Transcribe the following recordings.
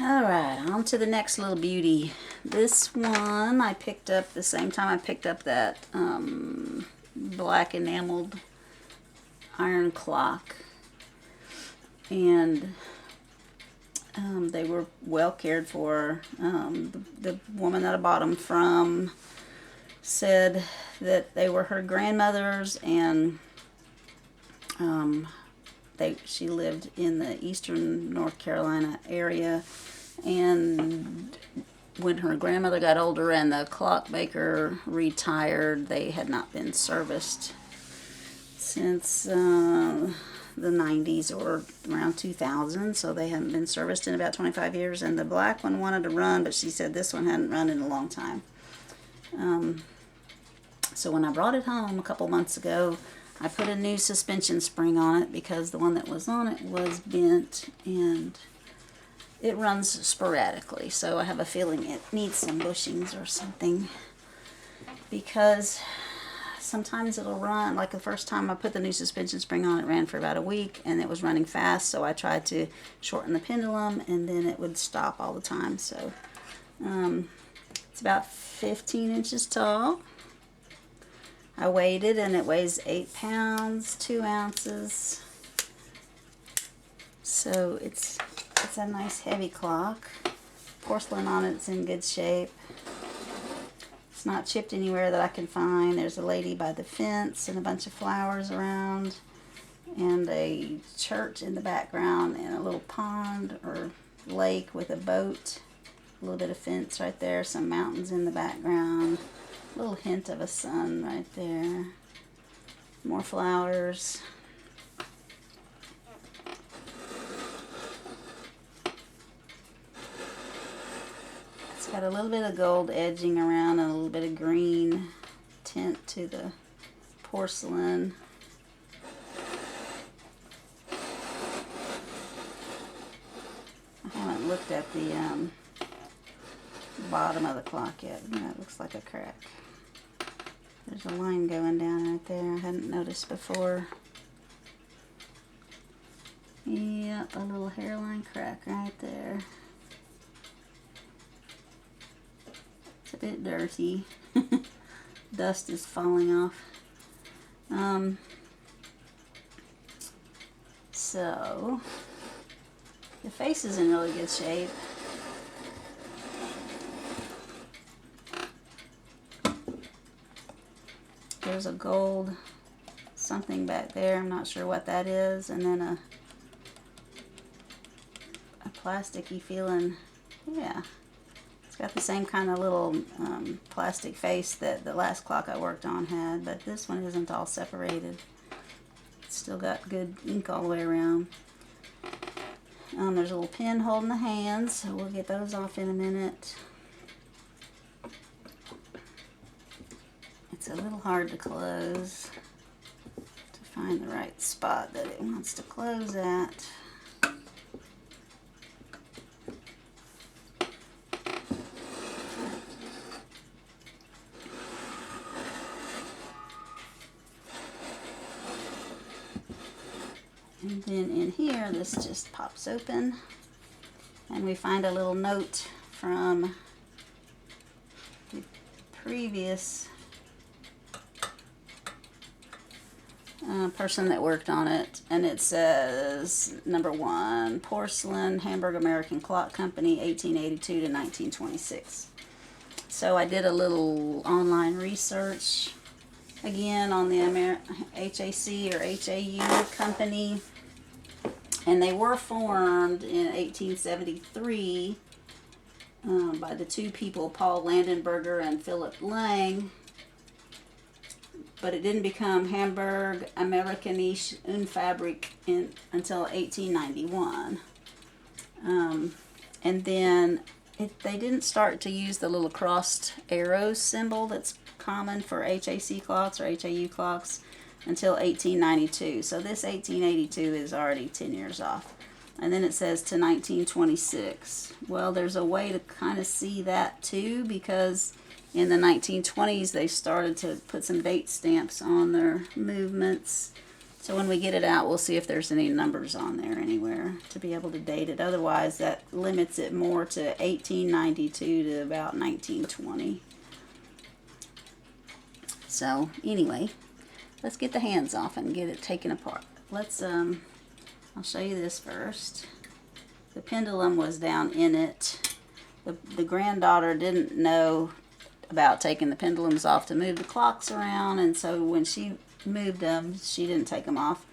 Alright, on to the next little beauty. This one I picked up the same time I picked up that black enameled iron clock. And they were well cared for. The woman that I bought them from said that they were her grandmother's, and she lived in the eastern North Carolina area, and when her grandmother got older and the clockmaker retired, they had not been serviced since the 90s or around 2000, so they hadn't been serviced in about 25 years. And the black one wanted to run, but she said this one hadn't run in a long time. So when I brought it home a couple months ago, I put a new suspension spring on it because the one that was on it was bent, and it runs sporadically. So I have a feeling it needs some bushings or something, because sometimes it'll run. Like the first time I put the new suspension spring on, it ran for about a week and it was running fast, so I tried to shorten the pendulum and then it would stop all the time. So it's about 15 inches tall. I weighed it and it weighs 8 pounds, 2 ounces. So it's a nice heavy clock. Porcelain on it's in good shape. It's not chipped anywhere that I can find. There's a lady by the fence and a bunch of flowers around, and a church in the background, and a little pond or lake with a boat. A little bit of fence right there, some mountains in the background. A little hint of a sun right there. More flowers. It's got a little bit of gold edging around and a little bit of green tint to the porcelain. I haven't looked at the bottom of the clock yet. That looks like a crack. There's a line going down right there I hadn't noticed before. Yep, a little hairline crack right there. It's a bit dirty. Dust is falling off. So the face is in really good shape. There's a gold something back there. I'm not sure what that is. And then a plasticky feeling. Yeah. It's got the same kind of little plastic face that the last clock I worked on had. But this one isn't all separated. It's still got good ink all the way around. There's a little pin holding the hands. So we'll get those off in a minute. It's a little hard to close, to find the right spot that it wants to close at. And then in here, this just pops open, and we find a little note from the previous person that worked on it, and it says number 1, Porcelain, Hamburg American Clock Company, 1882 to 1926. So I did a little online research again on the HAC or HAU company, and they were formed in 1873 by the two people, Paul Landenberger and Philip Lang. But it didn't become Hamburg Amerikanische Unfabrik until 1891. And then they didn't start to use the little crossed arrow symbol that's common for HAC clocks or HAU clocks until 1892. So this 1882 is already 10 years off. And then it says to 1926. Well, there's a way to kind of see that too, because in the 1920s, they started to put some date stamps on their movements, So when we get it out, we'll see if there's any numbers on there anywhere to be able to date it. Otherwise, that limits it more to 1892 to about 1920. So anyway, let's get the hands off and get it taken apart. Let's, I'll show you this first. The pendulum was down in it. The granddaughter didn't know about taking the pendulums off to move the clocks around, and so when she moved them, she didn't take them off,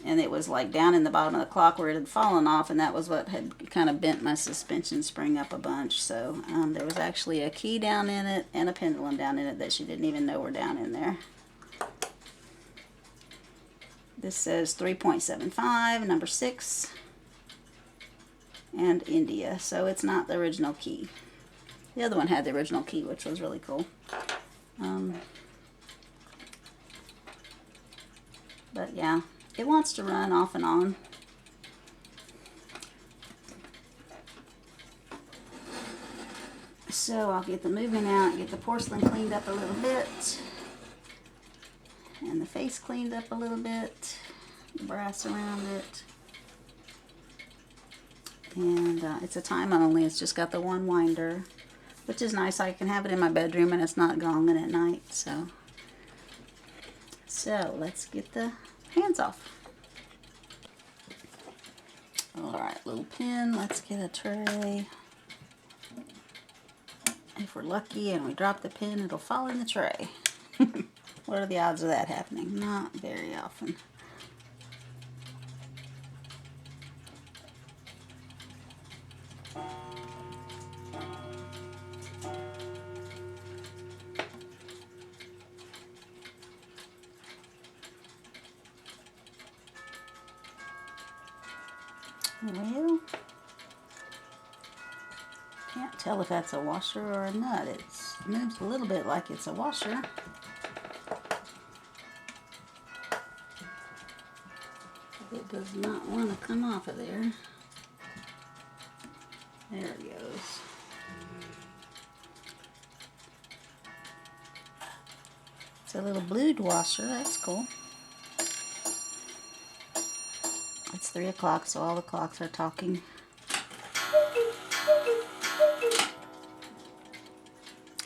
and it was like down in the bottom of the clock where it had fallen off, and that was what had kind of bent my suspension spring up a bunch. So there was actually a key down in it and a pendulum down in it that she didn't even know were down in there. This says 3.75, number 6, and India, so it's not the original key. The other one had the original key, which was really cool. But yeah, it wants to run off and on. So I'll get the moving out, get the porcelain cleaned up a little bit, and the face cleaned up a little bit, the brass around it. And it's a time only, it's just got the one winder, which is nice. I can have it in my bedroom and it's not gonging at night. So let's get the hands off. Alright, little pin, let's get a tray. If we're lucky and we drop the pin, it'll fall in the tray. What are the odds of that happening? Not very often. Well, can't tell if that's a washer or a nut. It moves a little bit like it's a washer. It does not want to come off of there. There it goes. It's a little blued washer. That's cool. It's 3 o'clock, so all the clocks are talking.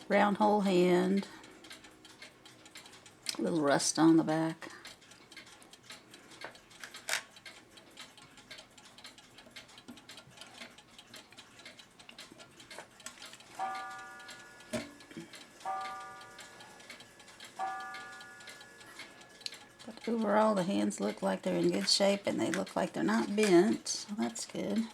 Round hole hand. A little rust on the back. But overall, the hands look like they're in good shape, and they look like they're not bent, so that's good.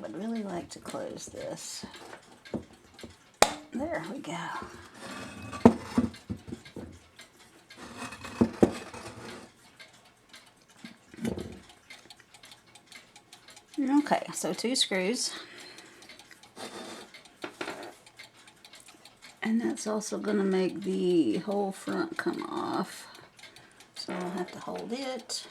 I'd really like to close this. There we go. Okay, so 2 screws. And that's also going to make the whole front come off. So I'll have to hold it.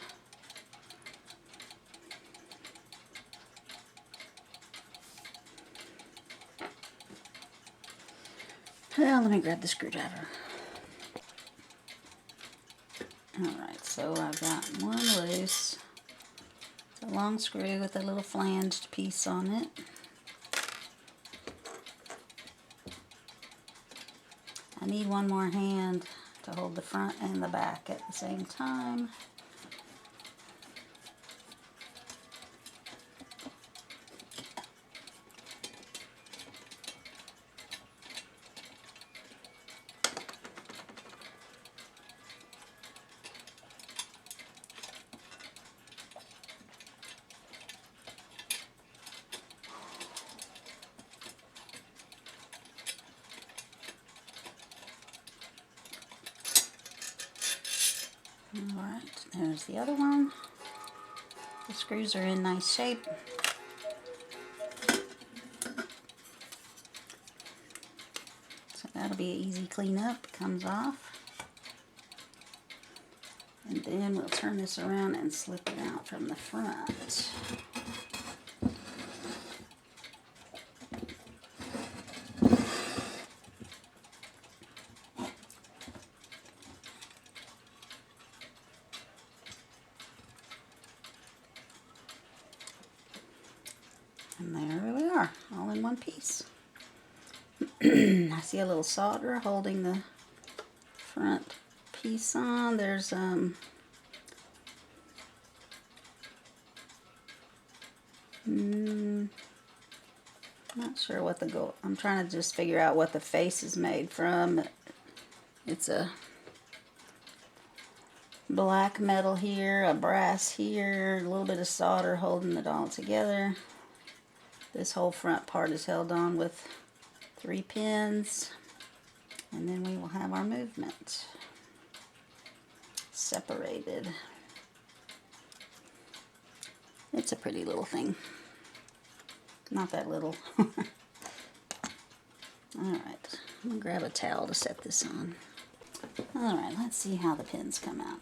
Well, let me grab the screwdriver. Alright, so I've got one loose. It's a long screw with a little flanged piece on it. I need one more hand to hold the front and the back at the same time. Alright, there's the other one. The screws are in nice shape. So that'll be an easy cleanup. Comes off. And then we'll turn this around and slip it out from the front. And there we are, all in one piece. I see a little solder holding the front piece on. There's not sure what the gold. I'm trying to just figure out what the face is made from. It's a black metal here, a brass here, a little bit of solder holding it all together. This whole front part is held on with 3 pins, and then we will have our movement separated. It's a pretty little thing. Not that little. Alright, I'm going to grab a towel to set this on. Alright, let's see how the pins come out.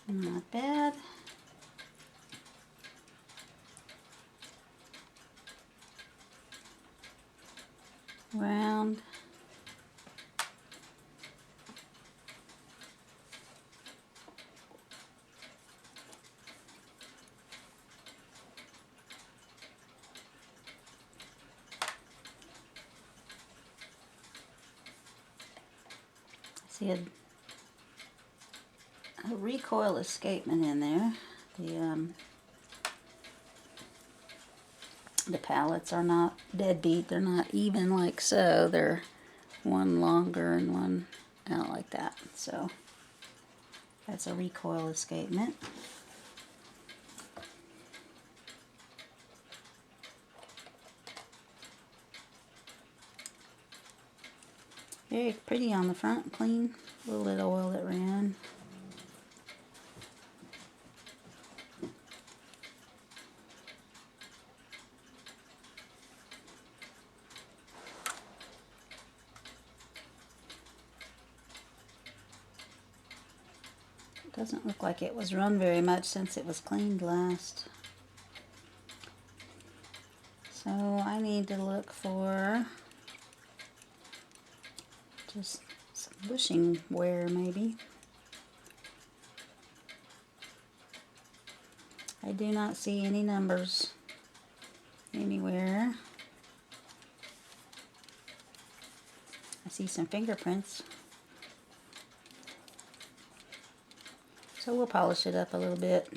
Not bad. Round. See a recoil escapement in there. The pallets are not deadbeat. They're not even like so. They're one longer and one out like that. So that's a recoil escapement. Very pretty on the front, clean. A little bit of oil that ran. Doesn't look like it was run very much since it was cleaned last. So I need to look for just some bushing wear maybe. I do not see any numbers anywhere. I see some fingerprints. So we'll polish it up a little bit.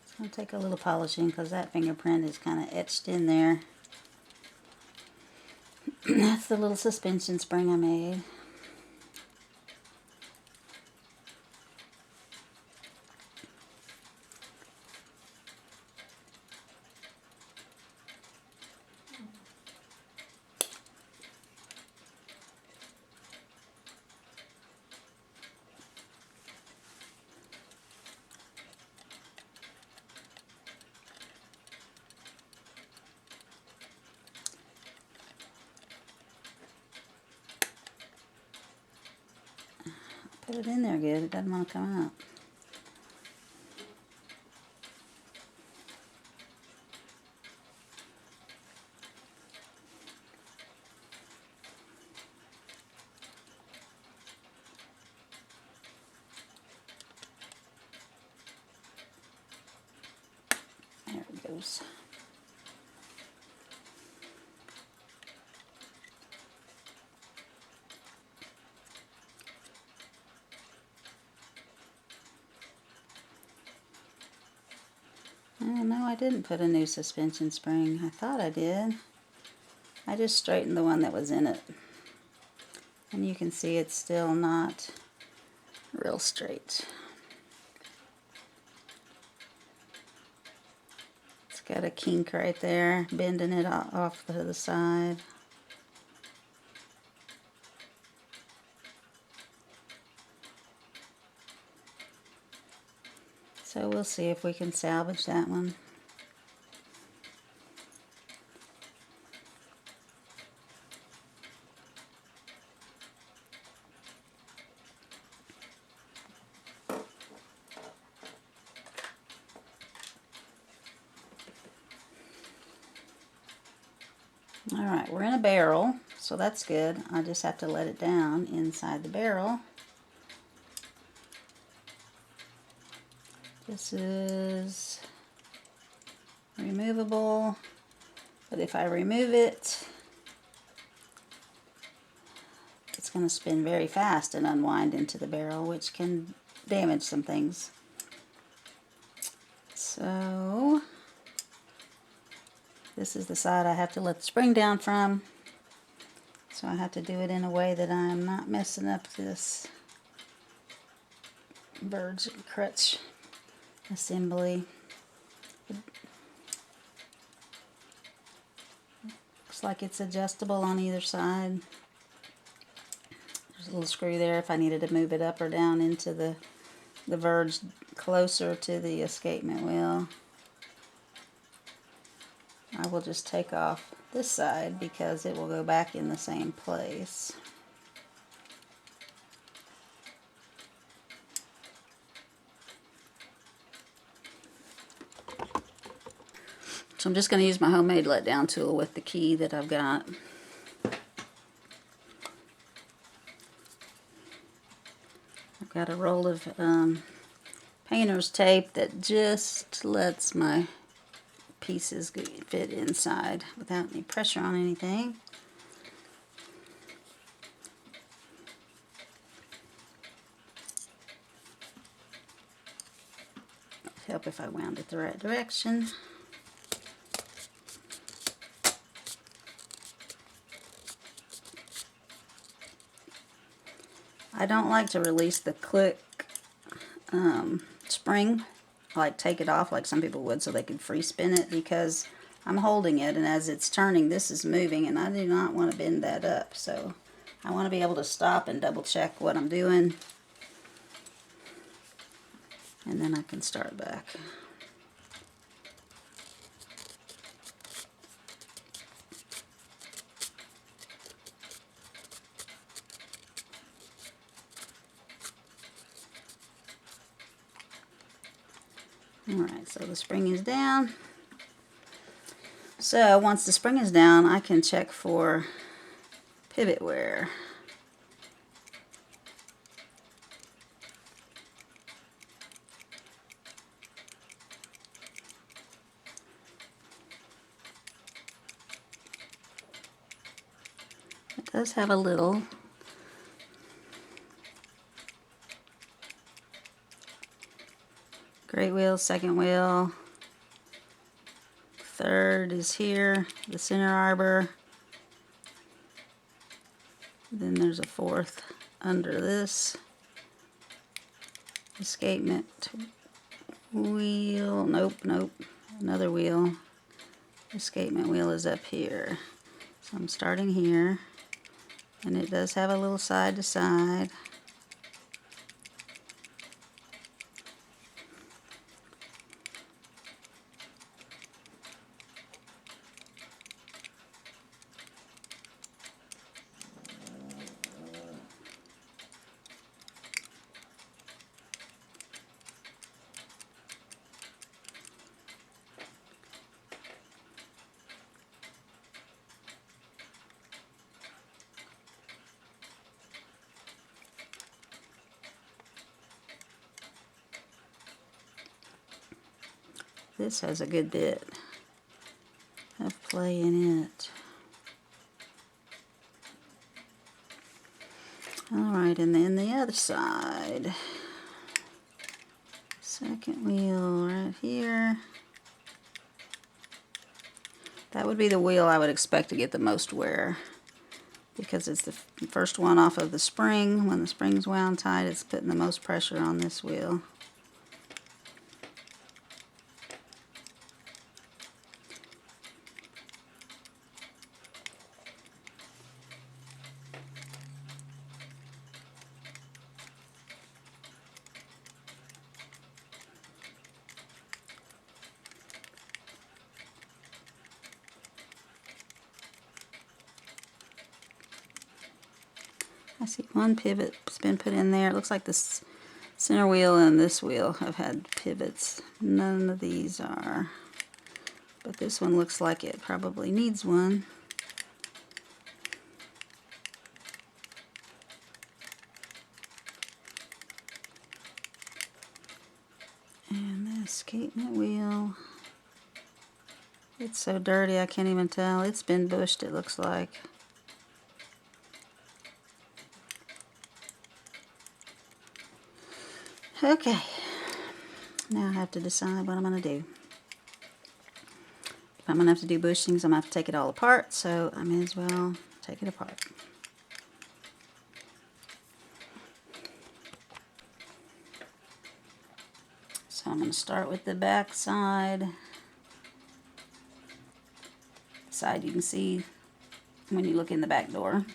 It's going to take a little polishing because that fingerprint is kind of etched in there. That's the little suspension spring I made. Put it in there good, it doesn't want to come out. There it goes. Oh, no, I didn't put a new suspension spring. I thought I did. I just straightened the one that was in it. And you can see it's still not real straight. It's got a kink right there, bending it off to the side. So we'll see if we can salvage that one. Alright, we're in a barrel, so that's good. I just have to let it down inside the barrel. This is removable, but if I remove it, it's going to spin very fast and unwind into the barrel, which can damage some things. So this is the side I have to let the spring down from. So I have to do it in a way that I'm not messing up this bird's crutch assembly. Looks like it's adjustable on either side. There's a little screw there if I needed to move it up or down into the verge closer to the escapement wheel. I will just take off this side because it will go back in the same place. So I'm just going to use my homemade let down tool with the key that I've got. I've got a roll of painter's tape that just lets my pieces fit inside without any pressure on anything. It'd help if I wound it the right direction. I don't like to release the click spring, like take it off like some people would so they could free spin it, because I'm holding it and as it's turning this is moving and I do not want to bend that up. So I want to be able to stop and double check what I'm doing, and then I can start back. Alright, so the spring is down. So once the spring is down, I can check for pivot wear. It does have a little. Great wheel, second wheel, third is here, the center arbor, then there's a fourth under this escapement wheel, nope, another wheel, escapement wheel is up here. So I'm starting here, and it does have a little side to side. This has a good bit of play in it. Alright, and then the other side. Second wheel right here. That would be the wheel I would expect to get the most wear, because it's the first one off of the spring. When the spring's wound tight, it's putting the most pressure on this wheel. I see one pivot's been put in there. It looks like this center wheel and this wheel have had pivots. None of these are. But this one looks like it probably needs one. And the escapement wheel. It's so dirty I can't even tell. It's been bushed, it looks like. Okay. Now I have to decide what I'm going to do. If I'm going to have to do bushings, I'm going to have to take it all apart, so I may as well take it apart. So I'm going to start with the back side. Side you can see when you look in the back door.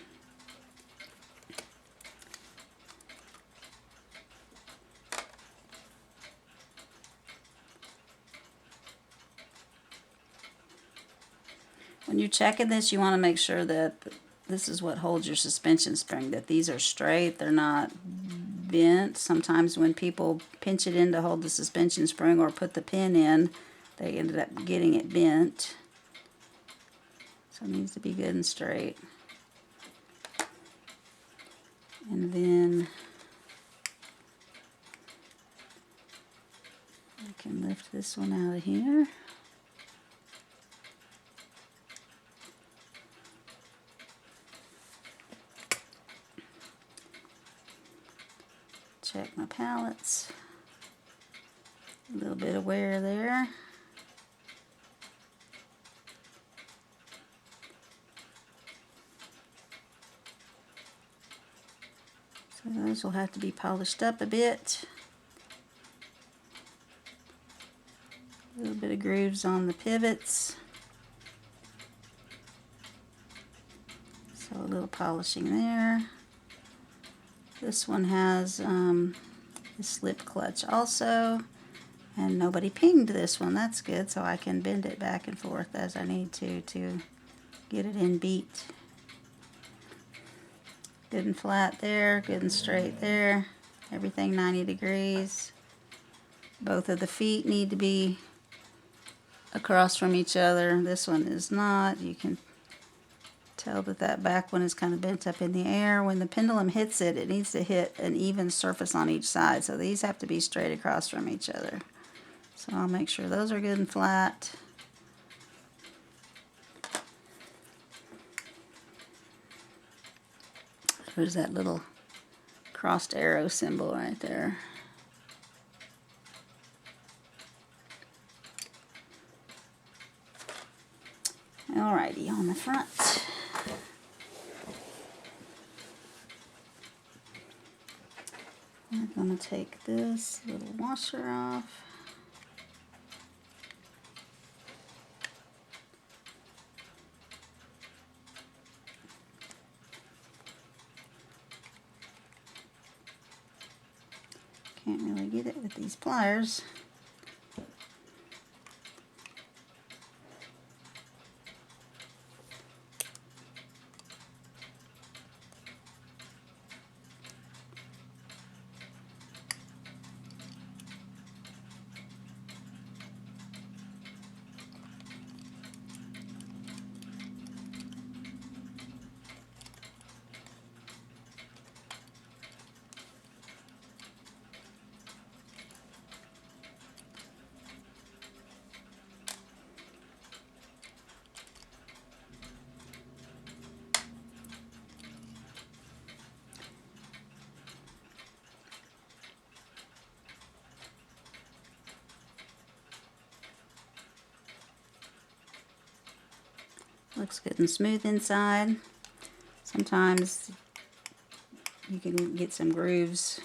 When you're checking this, you want to make sure that this is what holds your suspension spring, that these are straight, they're not bent. Sometimes when people pinch it in to hold the suspension spring or put the pin in, they ended up getting it bent. So it needs to be good and straight. And then I can lift this one out of here. Check my pallets. A little bit of wear there. So those will have to be polished up a bit. A little bit of grooves on the pivots. So a little polishing there. This one has a slip clutch also, and nobody pinged this one. That's good, so I can bend it back and forth as I need to get it in beat. Good and flat there, good and straight there. Everything 90 degrees. Both of the feet need to be across from each other. This one is not. You can tell that that back one is kind of bent up in the air. When the pendulum hits it, it needs to hit an even surface on each side. So these have to be straight across from each other. So I'll make sure those are good and flat. There's that little crossed arrow symbol right there. Alrighty, on the front. We're going to take this little washer off. Can't really get it with these pliers. Looks good and smooth inside. Sometimes you can get some grooves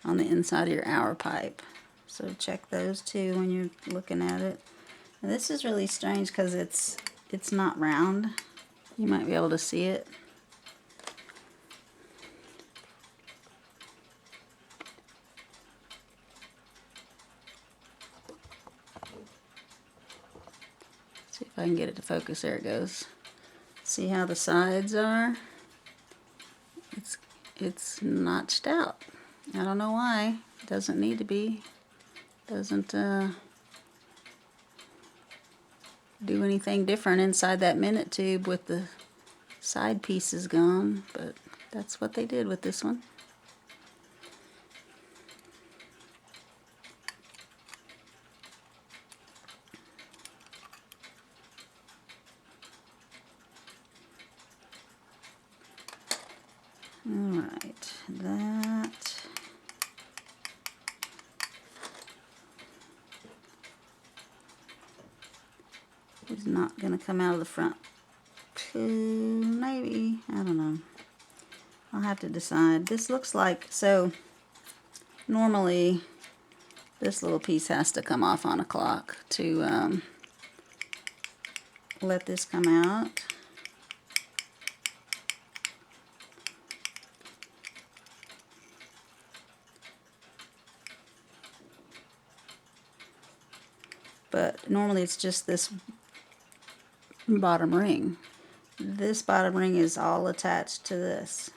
on the inside of your hour pipe. So check those too when you're looking at it. And this is really strange because it's not round. You might be able to see it. See if I can get it to focus. There it goes. See how the sides are? it's notched out. I don't know why. It doesn't need to be. Doesn't do anything different inside that minute tube with the side pieces gone, but that's what they did with this one. Alright, that is not going to come out of the front. Maybe, I don't know. I'll have to decide. This looks like, so normally this little piece has to come off on a clock to let this come out. But normally it's just this bottom ring. This bottom ring is all attached to this.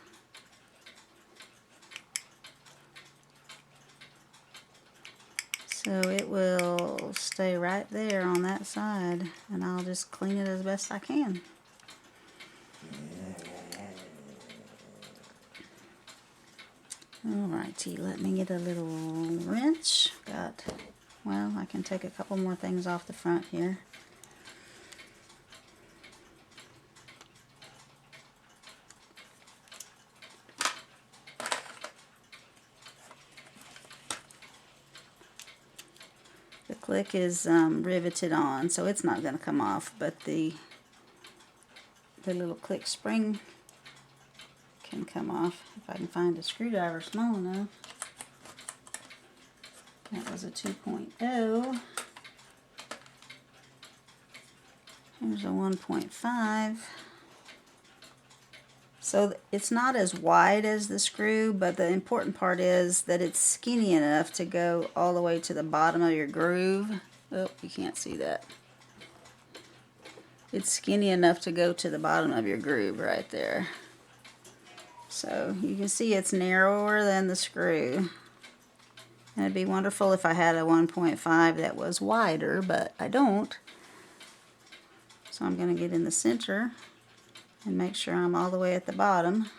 So it will stay right there on that side, and I'll just clean it as best I can. Alrighty, let me get a little wrench. Well, I can take a couple more things off the front here. The click is riveted on, so it's not going to come off, but the little click spring can come off if I can find a screwdriver small enough. That was a 2.0. Here's a 1.5. So it's not as wide as the screw, but the important part is that it's skinny enough to go all the way to the bottom of your groove. Oh, you can't see that. It's skinny enough to go to the bottom of your groove right there. So you can see it's narrower than the screw. And it'd be wonderful if I had a 1.5 that was wider, but I don't. So I'm going to get in the center and make sure I'm all the way at the bottom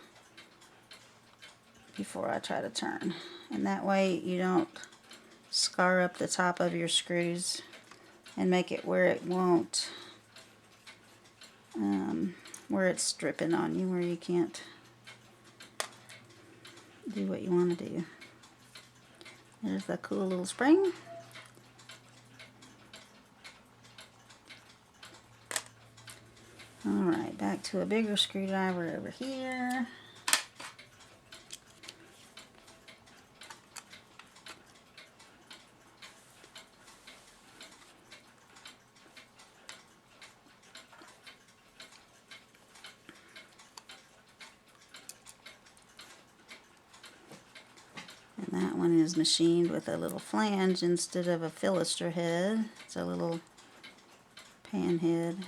before I try to turn. And that way you don't scar up the top of your screws and make it where it won't, where it's stripping on you, where you can't do what you want to do. There's the cool little spring. Alright, back to a bigger screwdriver over here. And that one is machined with a little flange instead of a fillister head. It's a little pan head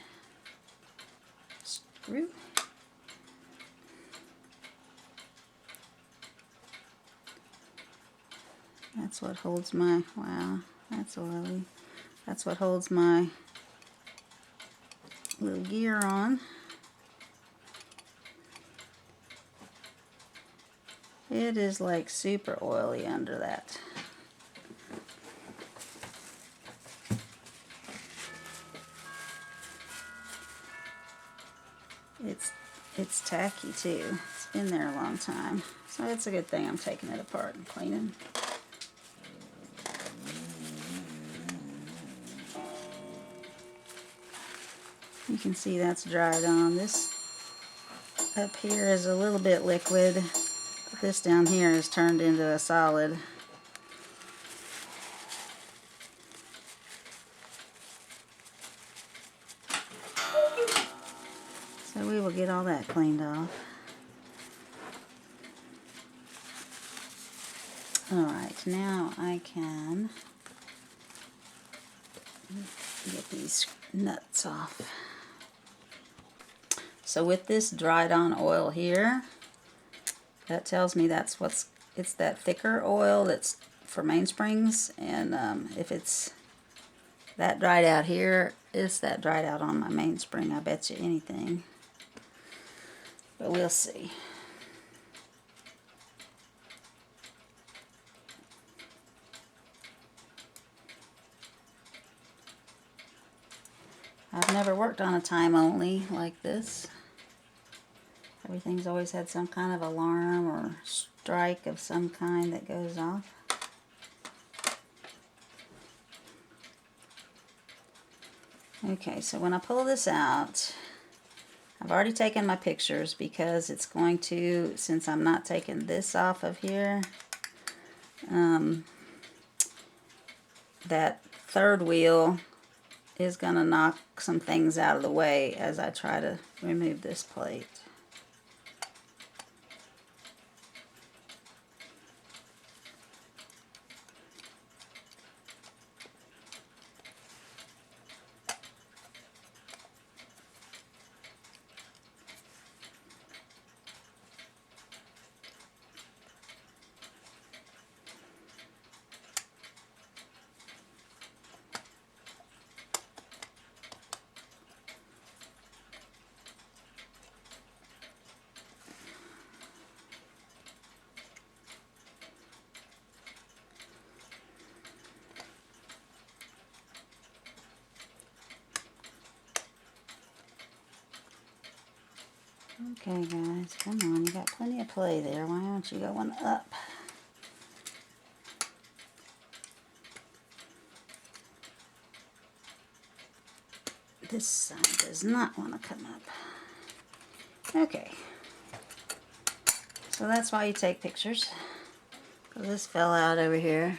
screw. That's what holds my, wow, that's lovely. That's what holds my little gear on. It is like super oily under that. It's tacky too. It's been there a long time. So it's a good thing I'm taking it apart and cleaning. You can see that's dried on. This up here is a little bit liquid. This down here is turned into a solid. So we will get all that cleaned off. Alright, now I can get these nuts off. So with this dried on oil here, that tells me it's that thicker oil that's for mainsprings, and if it's that dried out here, it's that dried out on my mainspring, I bet you anything. But we'll see. I've never worked on a time only like this. Everything's always had some kind of alarm or strike of some kind that goes off. Okay, so when I pull this out, I've already taken my pictures because it's going to, since I'm not taking this off of here, that third wheel is going to knock some things out of the way as I try to remove this plate. Okay guys, come on, you got plenty of play there. Why don't you go one up? This side does not want to come up. Okay. So that's why you take pictures. This fell out over here.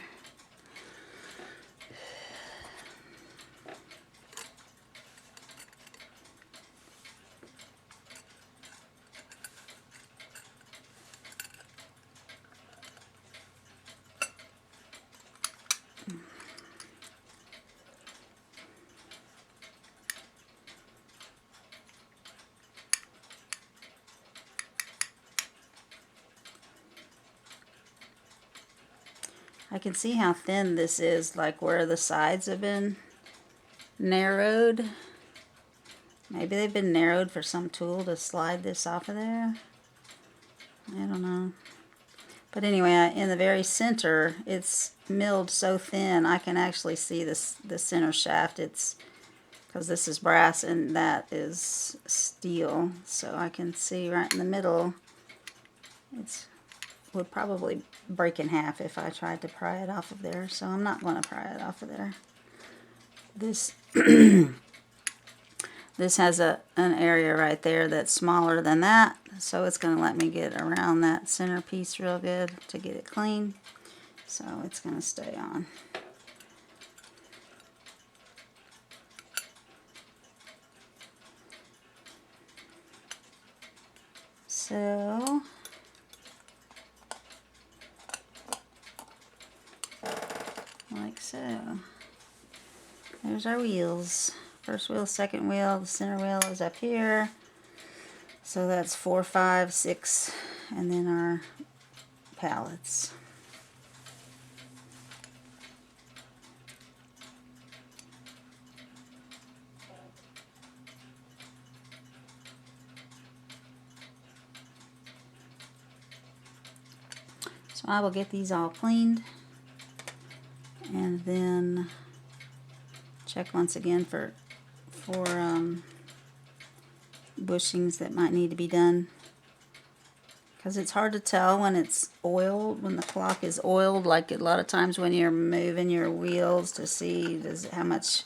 I can see how thin this is, like where the sides have been narrowed. Maybe they've been narrowed for some tool to slide this off of there. I don't know. But anyway, in the very center, it's milled so thin, I can actually see this, the center shaft. It's because this is brass and that is steel. So I can see right in the middle, it's would probably break in half if I tried to pry it off of there, so I'm not going to pry it off of there. This this has an area right there that's smaller than that, so it's going to let me get around that center piece real good to get it clean, so it's going to stay on. So like so. There's our wheels. First wheel, second wheel, the center wheel is up here. So that's 4, 5, 6, and then our pallets. So I will get these all cleaned and then check once again for bushings that might need to be done, because it's hard to tell when it's oiled, when the clock is oiled, like a lot of times when you're moving your wheels to see how much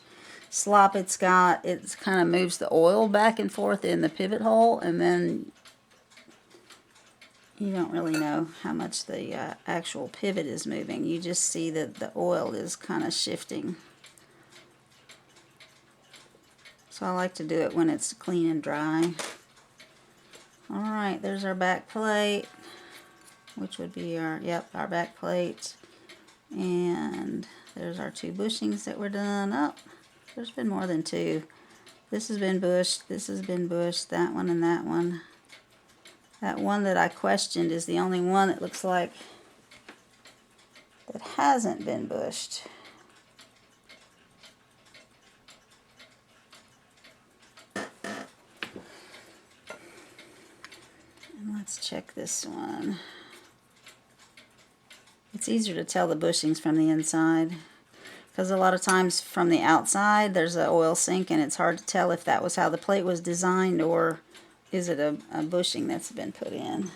slop it's got. It kind of moves the oil back and forth in the pivot hole, and then you don't really know how much the actual pivot is moving. You just see that the oil is kind of shifting. So I like to do it when it's clean and dry. Alright, there's our back plate, which would be our back plate. And there's our 2 bushings that were done. Oh, there's been more than 2. This has been bushed, this has been bushed, that one and that one. That one that I questioned is the only one that looks like that hasn't been bushed. And let's check this one. It's easier to tell the bushings from the inside, because a lot of times from the outside there's an oil sink and it's hard to tell if that was how the plate was designed or is it a bushing that's been put in.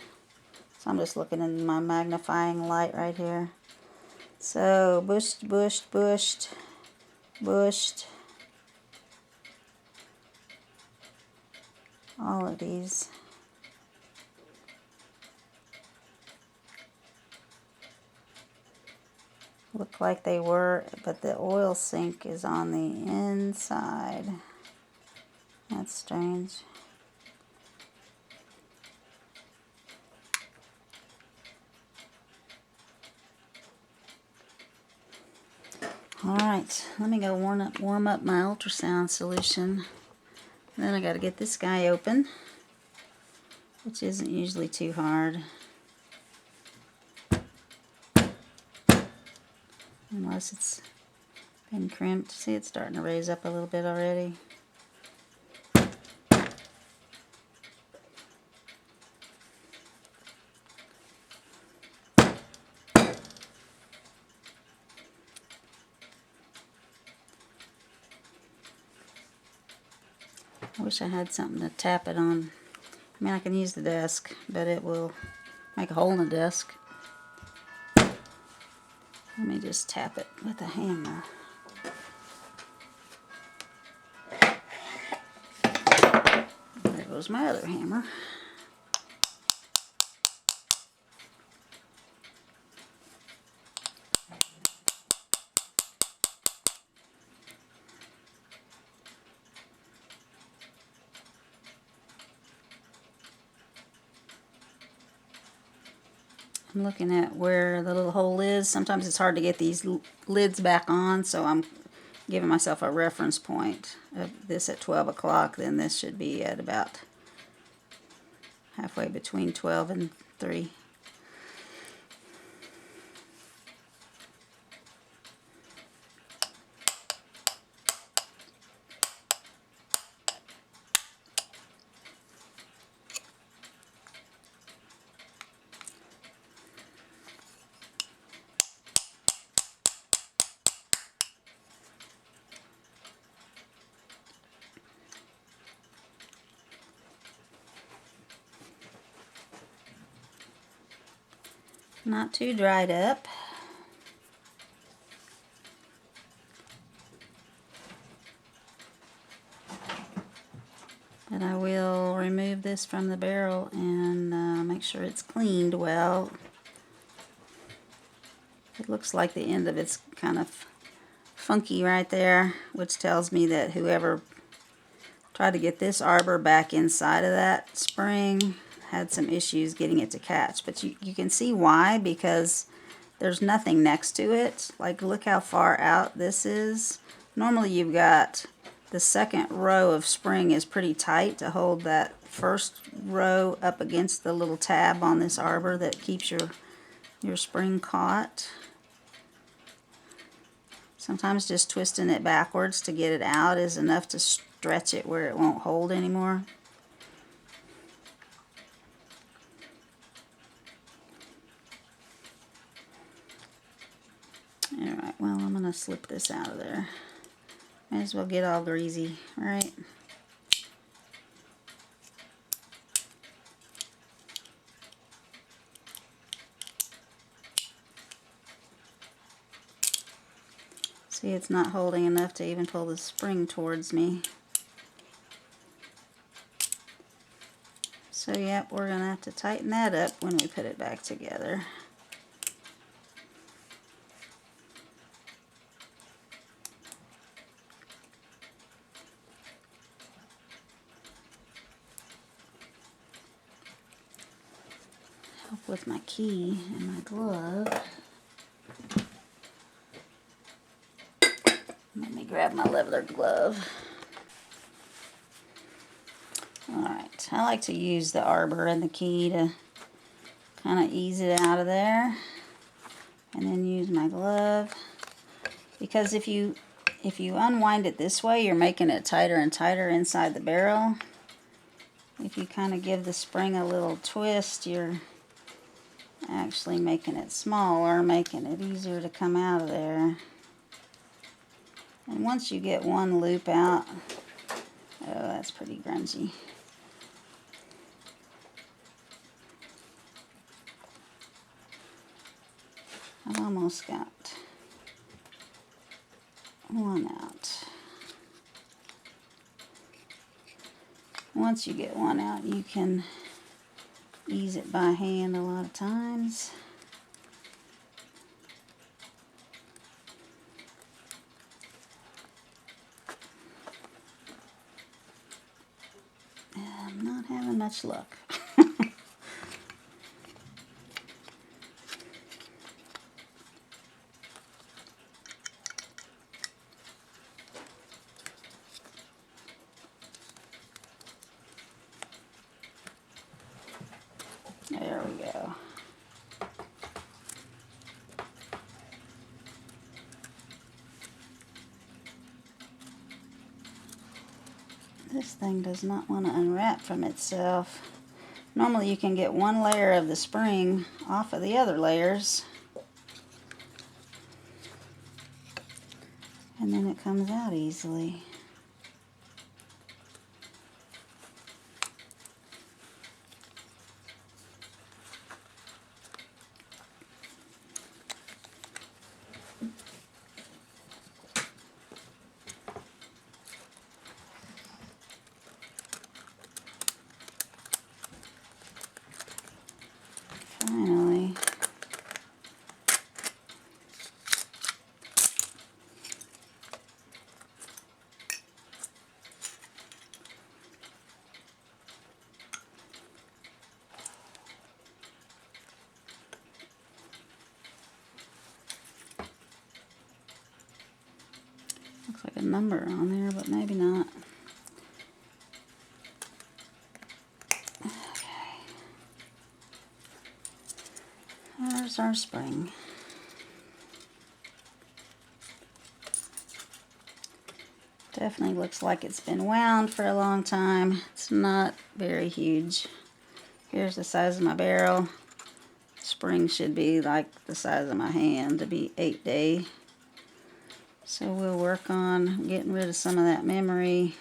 So I'm just looking in my magnifying light right here. So bushed, bushed, bushed, bushed. All of these. Look like they were, but the oil sink is on the inside. That's strange. Alright, let me go warm up my ultrasound solution. Then I got to get this guy open, which isn't usually too hard. Unless it's been crimped. See, it's starting to raise up a little bit already. I wish I had something to tap it on. I mean, I can use the desk, but it will make a hole in the desk. Let me just tap it with a hammer. There goes my other hammer. I'm looking at where the little hole is. Sometimes it's hard to get these lids back on, so I'm giving myself a reference point of this at 12 o'clock. Then this should be at about halfway between 12 and 3. Not too dried up. But I will remove this from the barrel and make sure it's cleaned well. It looks like the end of it's kind of funky right there, which tells me that whoever tried to get this arbor back inside of that spring had some issues getting it to catch. But you can see why, because there's nothing next to it. Like, look how far out this is. Normally you've got the second row of spring is pretty tight to hold that first row up against the little tab on this arbor that keeps your spring caught. Sometimes just twisting it backwards to get it out is enough to stretch it where it won't hold anymore. Alright, well, I'm going to slip this out of there. Might as well get all greasy, right? See, it's not holding enough to even pull the spring towards me. So, yep, we're going to have to tighten that up when we put it back together. Help with my key and my glove. Let me grab my leather glove. Alright. I like to use the arbor and the key to kind of ease it out of there, and then use my glove, because if you unwind it this way, you're making it tighter and tighter inside the barrel. If you kind of give the spring a little twist, you're actually making it smaller, making it easier to come out of there. And once you get one loop out, oh, that's pretty grungy. I've almost got one out. Once you get one out, you can ease it by hand a lot of times. I'm not having much luck. There we go. This thing does not want to unwrap from itself. Normally you can get one layer of the spring off of the other layers, and then it comes out easily. Finally. Looks like a number on there, but maybe not. There's our spring. Definitely looks like it's been wound for a long time. It's not very huge. Here's the size of my barrel. Spring should be like the size of my hand to be 8-day. So we'll work on getting rid of some of that memory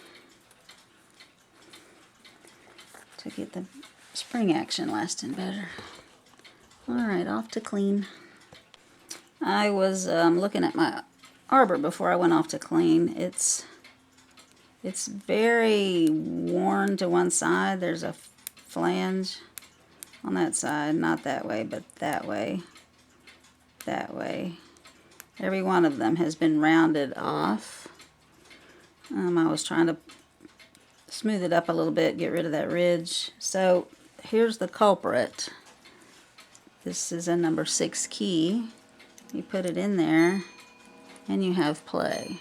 to get the spring action lasting better. Alright, off to clean. I was looking at my arbor before I went off to clean. It's very worn to one side. There's a flange on that side, not that way, but that way, that way. Every one of them has been rounded off. I was trying to smooth it up a little bit, get rid of that ridge. So here's the culprit. This is a number 6 key. You put it in there and you have play.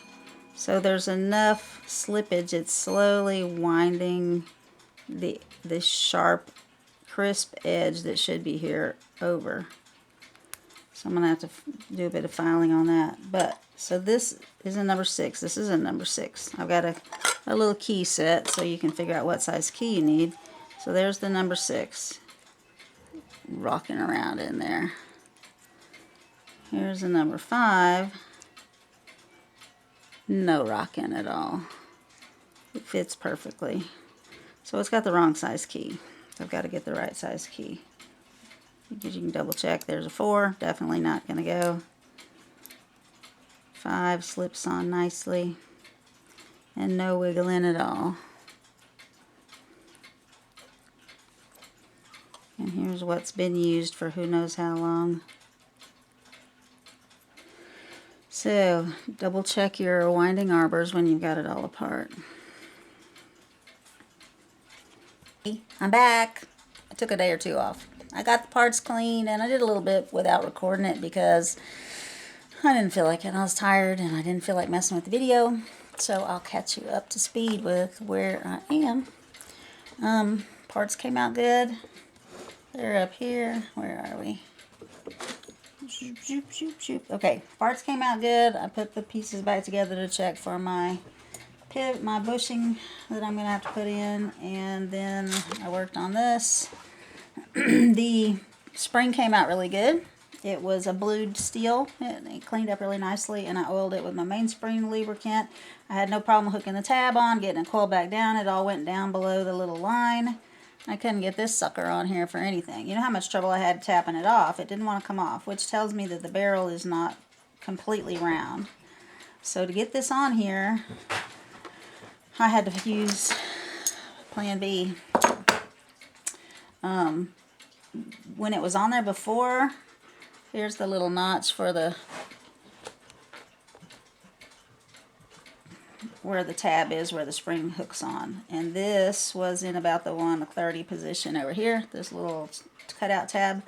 So there's enough slippage, it's slowly winding the sharp, crisp edge that should be here over. So I'm going to have to do a bit of filing on that. But, so this is a number 6. This is a number 6. I've got a little key set so you can figure out what size key you need. So there's the number 6. Rocking around in there. Here's the number 5. No rocking at all. It fits perfectly. So it's got the wrong size key. I've got to get the right size key. Because you can double check. There's a 4. Definitely not going to go. 5 slips on nicely. And no wiggling at all. And here's what's been used for who knows how long. So, double check your winding arbors when you've got it all apart. I'm back. I took a day or two off. I got the parts cleaned, and I did a little bit without recording it because I didn't feel like it. I was tired, and I didn't feel like messing with the video. So I'll catch you up to speed with where I am. Parts came out good. They're up here. Where are we? Zoop, zoop, zoop, zoop. Okay, parts came out good. I put the pieces back together to check for my my bushing that I'm gonna have to put in, and then I worked on this. The spring came out really good. It was a blued steel. It cleaned up really nicely, and I oiled it with my mainspring lubricant. I had no problem hooking the tab on, getting it coiled back down. It all went down below the little line. I couldn't get this sucker on here for anything. You know how much trouble I had tapping it off? It didn't want to come off, which tells me that the barrel is not completely round. So to get this on here, I had to use Plan B. When it was on there before, here's the little notch for the where the tab is, where the spring hooks on, and this was in about the 130 position over here, this little cutout tab.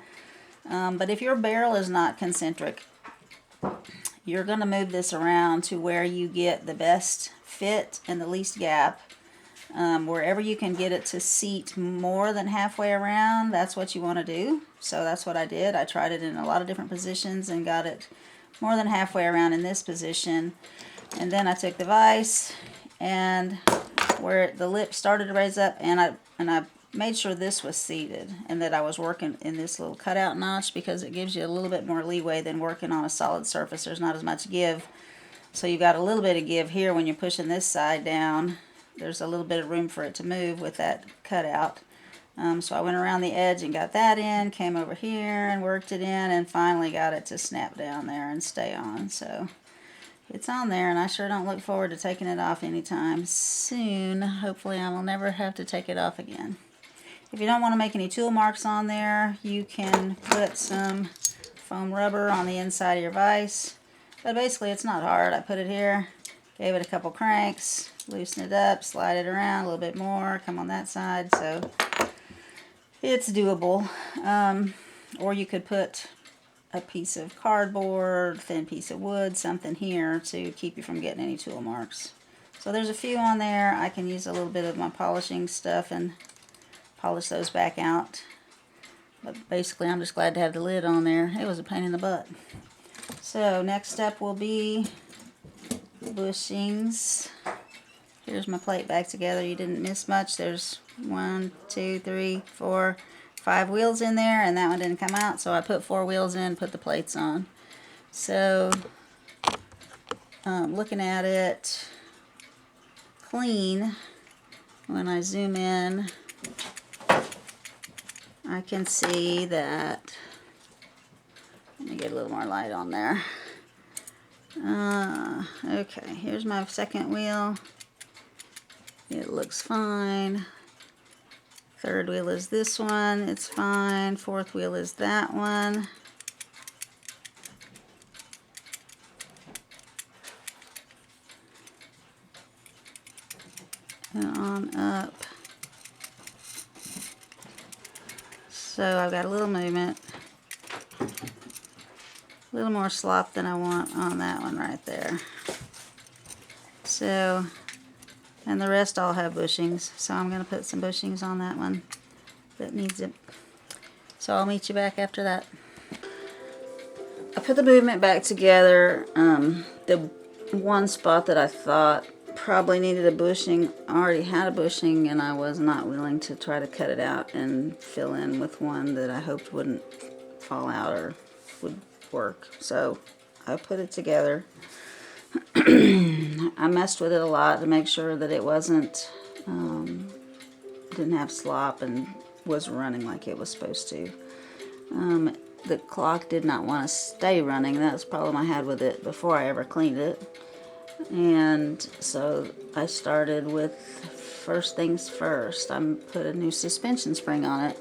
But if your barrel is not concentric, you're going to move this around to where you get the best fit and the least gap. Wherever you can get it to seat more than halfway around, that's what you want to do. So that's what I did. I tried it in a lot of different positions and got it more than halfway around in this position. And then I took the vise, and where the lip started to raise up, and I made sure this was seated and that I was working in this little cutout notch, because it gives you a little bit more leeway than working on a solid surface. There's not as much give. So you got a little bit of give here when you're pushing this side down. There's a little bit of room for it to move with that cutout. So I went around the edge and got that in, came over here and worked it in, and finally got it to snap down there and stay on. So it's on there, and I sure don't look forward to taking it off anytime soon. Hopefully I will never have to take it off again. If you don't want to make any tool marks on there, you can put some foam rubber on the inside of your vise. But basically it's not hard. I put it here, gave it a couple cranks, loosen it up, slide it around a little bit more, come on that side, so it's doable. Or you could put a piece of cardboard, thin piece of wood, something here to keep you from getting any tool marks. So there's a few on there. I can use a little bit of my polishing stuff and polish those back out. But basically I'm just glad to have the lid on there. It was a pain in the butt. So next step will be bushings. Here's my plate back together. You didn't miss much. There's 1, 2, 3, 4, 5 wheels in there, and that one didn't come out, so I put 4 wheels in, put the plates on. So looking at it clean, when I zoom in, I can see that. Let me get a little more light on there. Okay, here's my second wheel. It looks fine. Third wheel is this one. It's fine. Fourth wheel is that one. And on up. So I've got a little movement. A little more slop than I want on that one right there. So, and the rest all have bushings, so I'm going to put some bushings on that one that needs it. So I'll meet you back after that. I put the movement back together. The one spot that I thought probably needed a bushing already had a bushing, and I was not willing to try to cut it out and fill in with one that I hoped wouldn't fall out or would work. So I put it together. I messed with it a lot to make sure that it wasn't didn't have slop and was running like it was supposed to. The clock did not want to stay running. That was the problem I had with it before I ever cleaned it. And so I started with first things first. I put a new suspension spring on it.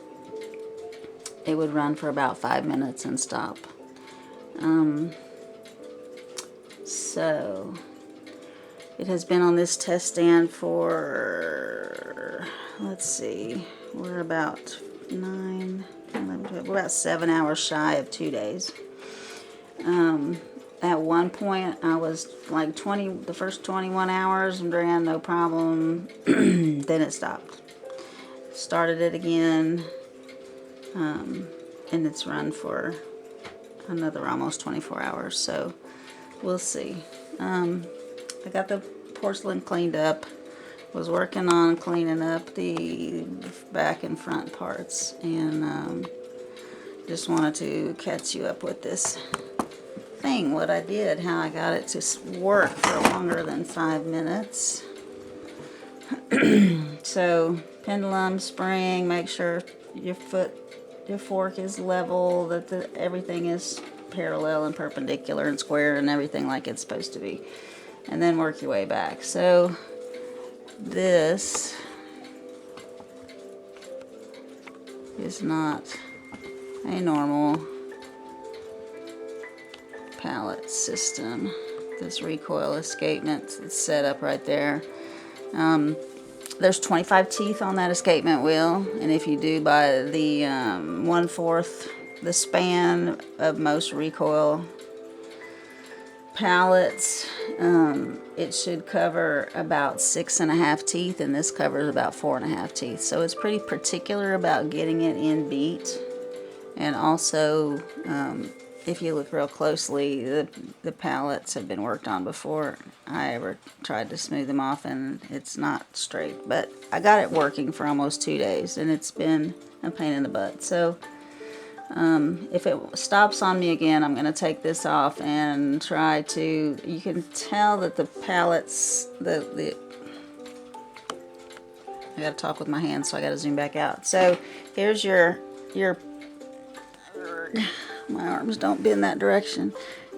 It would run for about 5 minutes and stop. So it has been on this test stand for, let's see, we're about 9, 11, 12, we're about 7 hours shy of 2 days. At one point I was like the first 21 hours and ran no problem. Then it stopped. started it again, and it's run for another almost 24 hours, so we'll see. I got the porcelain cleaned up, was working on cleaning up the back and front parts, and just wanted to catch you up with this thing, what I did, how I got it to work for longer than 5 minutes. So pendulum spring, make sure your fork is level, that everything is parallel and perpendicular and square and everything like it's supposed to be, and then work your way back. So this is not a normal pallet system. This recoil escapement is set up right there. There's 25 teeth on that escapement wheel, and if you do by the 1/4 the span of most recoil pallets, it should cover about 6.5 teeth, and this covers about 4.5 teeth. So it's pretty particular about getting it in beat. And also, if you look real closely, the pallets have been worked on before I ever tried to smooth them off, and it's not straight. But I got it working for almost 2 days, and it's been a pain in the butt. So if it stops on me again, I'm going to take this off and try to, you can tell that the pallets, I got to talk with my hands, so I got to zoom back out. So here's your my arms don't bend that direction.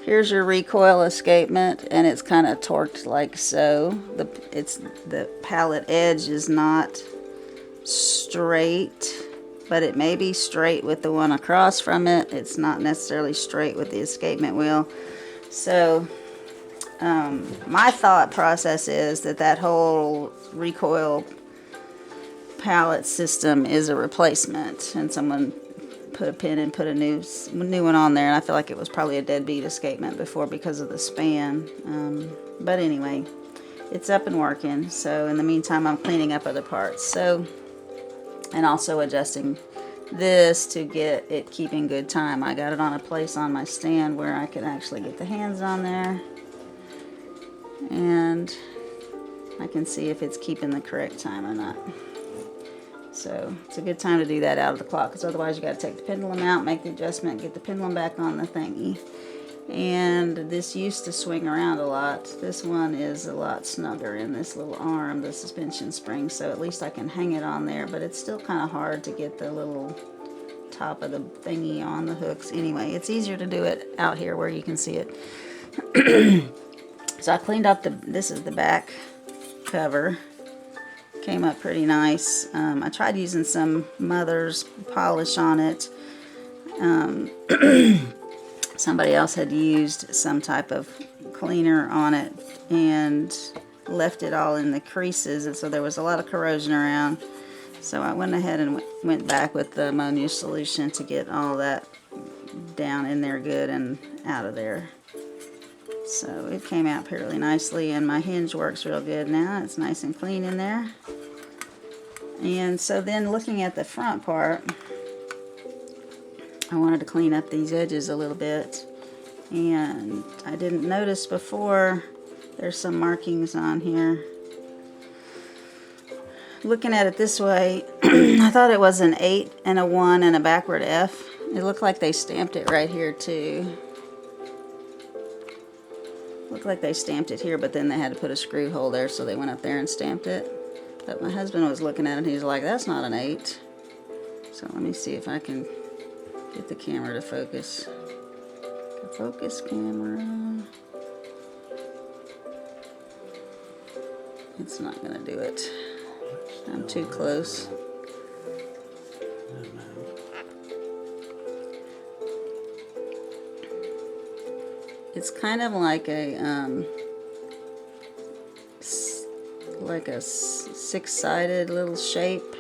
Here's your recoil escapement, and it's kind of torqued like so. The pallet edge is not straight, but it may be straight with the one across from it. It's not necessarily straight with the escapement wheel. So my thought process is that whole recoil pallet system is a replacement, and someone put a pin and put a new one on there, and I feel like it was probably a deadbeat escapement before because of the span. But anyway, it's up and working. So in the meantime, I'm cleaning up other parts. So, and also adjusting this to get it keeping good time. I got it on a place on my stand where I can actually get the hands on there, and I can see if it's keeping the correct time or not. So it's a good time to do that out of the clock, because otherwise you got to take the pendulum out, make the adjustment, get the pendulum back on the thingy. And this used to swing around a lot. This one is a lot snugger in this little arm, the suspension spring, so at least I can hang it on there, but it's still kind of hard to get the little top of the thingy on the hooks. Anyway, it's easier to do it out here where you can see it. So I cleaned up this is the back cover. Came up pretty nice. I tried using some Mother's polish on it. Somebody else had used some type of cleaner on it and left it all in the creases, and so there was a lot of corrosion around. So I went ahead and went back with the ammonia solution to get all that down in there good and out of there. So it came out fairly nicely, and my hinge works real good now. It's nice and clean in there. And so then looking at the front part, I wanted to clean up these edges a little bit, and I didn't notice before there's some markings on here. Looking at it this way, I thought it was an 8 and a 1 and a backward F. It looked like they stamped it right here too. Looked like they stamped it here, but then they had to put a screw hole there, so they went up there and stamped it. But my husband was looking at it, and he's like, that's not an 8. So let me see if I can get the camera to focus. Focus, camera. It's not going to do it. I'm too close. It's kind of like a six-sided little shape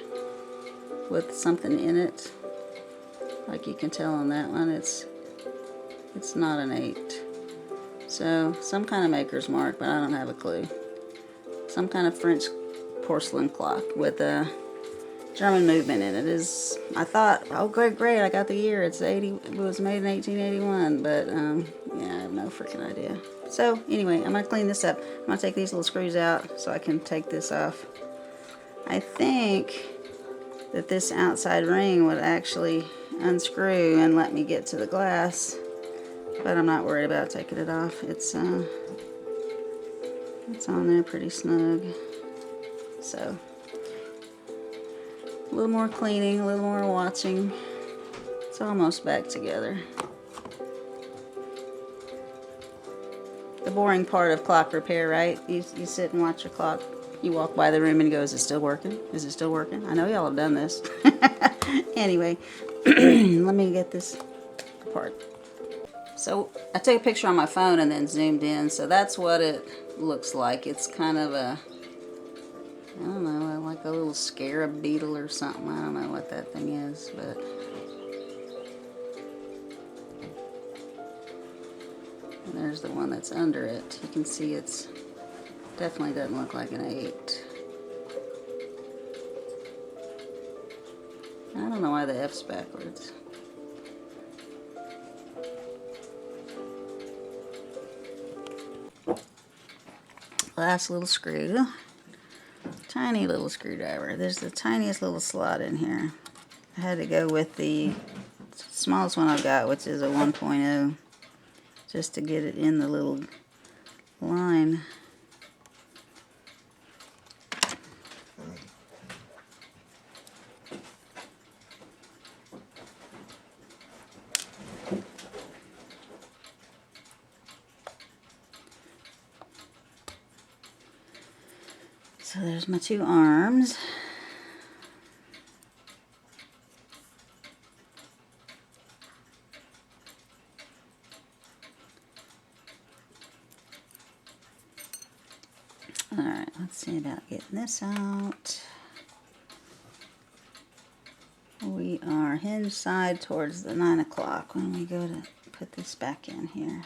with something in it. Like you can tell on that one, it's not an 8. So some kind of maker's mark, but I don't have a clue. Some kind of French porcelain clock with a German movement, and it is, I thought, oh great, I got the year, it was made in 1881, but yeah, I have no freaking idea. So anyway, I'm going to clean this up. I'm going to take these little screws out so I can take this off. I think that this outside ring would actually unscrew and let me get to the glass, but I'm not worried about taking it off. It's on there pretty snug. So a little more cleaning, a little more watching. It's almost back together. The boring part of clock repair, right? You sit and watch your clock. You walk by the room and you go, is it still working? Is it still working? I know y'all have done this. Anyway, let me get this apart. So I took a picture on my phone and then zoomed in. So that's what it looks like. It's kind of a, I don't know, like a little scarab beetle or something. I don't know what that thing is, but and there's the one that's under it. You can see it's definitely doesn't look like an 8. I don't know why the F's backwards. Last little screw. Tiny little screwdriver. There's the tiniest little slot in here. I had to go with the smallest one I've got, which is a 1.0, just to get it in the little line. So there's my 2 arms. Alright, let's see about getting this out. We are hinge side towards the 9 o'clock when we go to put this back in here.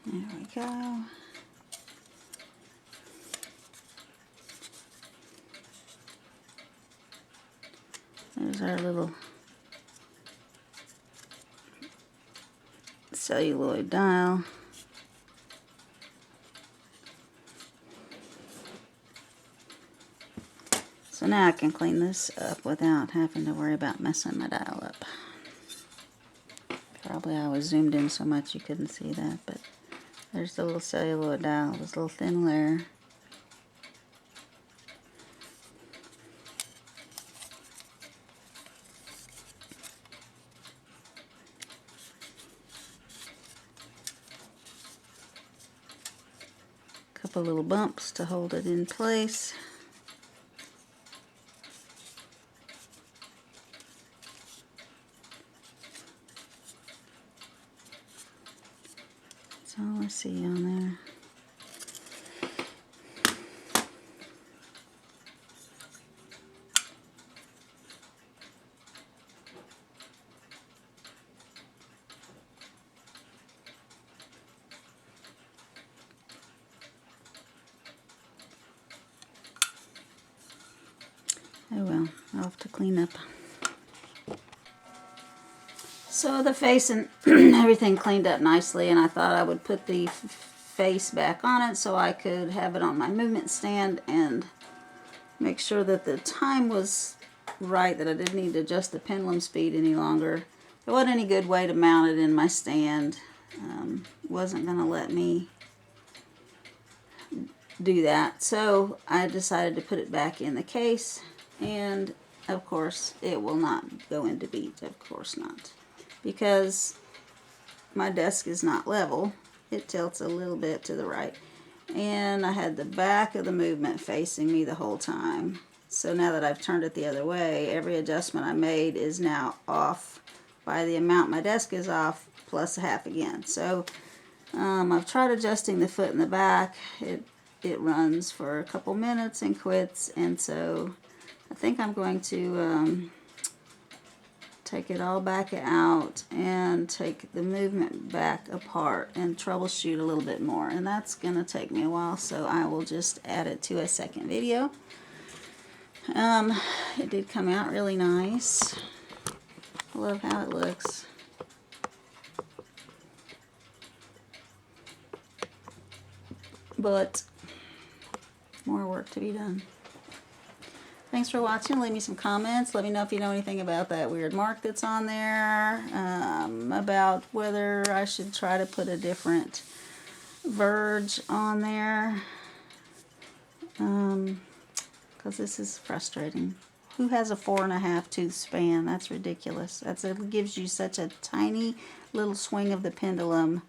There we go. There's our little celluloid dial. So now I can clean this up without having to worry about messing my dial up. Probably I was zoomed in so much you couldn't see that, but there's the little celluloid dial, this little thin layer. Couple little bumps to hold it in place. That's all I see on there. Oh well, I'll have to clean up. So the face and everything cleaned up nicely, and I thought I would put the face back on it so I could have it on my movement stand and make sure that the time was right, that I didn't need to adjust the pendulum speed any longer. There wasn't any good way to mount it in my stand. Wasn't going to let me do that, so I decided to put it back in the case. And of course it will not go into beat, of course not, because my desk is not level. It tilts a little bit to the right, and I had the back of the movement facing me the whole time, So now that I've turned it the other way, every adjustment I made is now off by the amount my desk is off, plus a half again. So I've tried adjusting the foot in the back. It runs for a couple minutes and quits, and so I think I'm going to take it all back out and take the movement back apart and troubleshoot a little bit more, and that's going to take me a while, so I will just add it to a second video. It did come out really nice. I love how it looks. But more work to be done. Thanks for watching. Leave me some comments. Let me know if you know anything about that weird mark that's on there, about whether I should try to put a different verge on there, because this is frustrating. Who has a 4.5 tooth span? That's ridiculous. It gives you such a tiny little swing of the pendulum.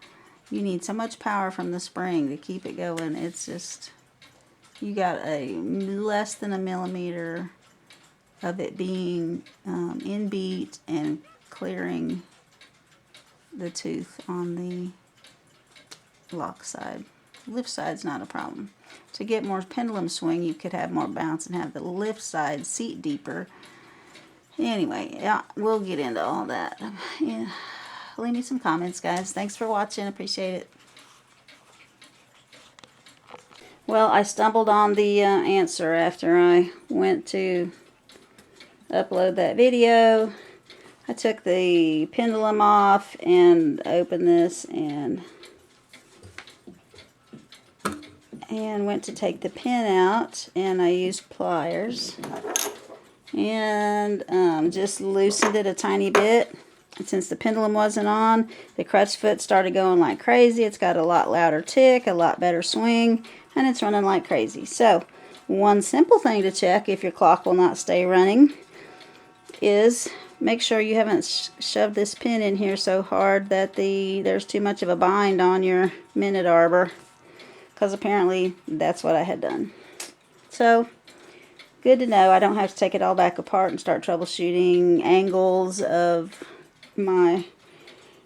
You need so much power from the spring to keep it going. It's just, you got a less than a millimeter of it being in beat and clearing the tooth on the lock side. Lift side's not a problem. To get more pendulum swing, you could have more bounce and have the lift side seat deeper. Anyway, yeah, we'll get into all that. Yeah. Leave me some comments, guys. Thanks for watching. Appreciate it. Well, I stumbled on the answer after I went to upload that video. I took the pendulum off and opened this and went to take the pin out, and I used pliers and just loosened it a tiny bit. And since the pendulum wasn't on, the crutch foot started going like crazy. It's got a lot louder tick, a lot better swing, and it's running like crazy. So one simple thing to check if your clock will not stay running is make sure you haven't shoved this pin in here so hard that there's too much of a bind on your minute arbor, because apparently that's what I had done. So good to know. I don't have to take it all back apart and start troubleshooting angles of my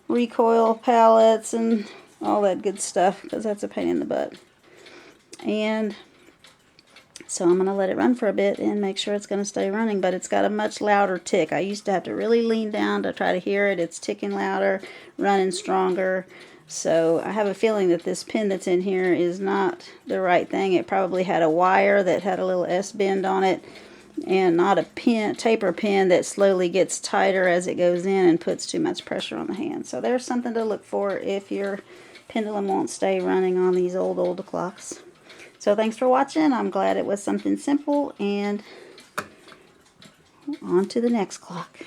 recoil pallets and all that good stuff, because that's a pain in the butt. And so I'm going to let it run for a bit and make sure it's going to stay running, but it's got a much louder tick. I used to have to really lean down to try to hear it. It's ticking louder, running stronger. So I have a feeling that this pin that's in here is not the right thing. It probably had a wire that had a little S-bend on it, and not a taper pin that slowly gets tighter as it goes in and puts too much pressure on the hand. So there's something to look for if your pendulum won't stay running on these old clocks. So thanks for watching. I'm glad it was something simple, and on to the next clock.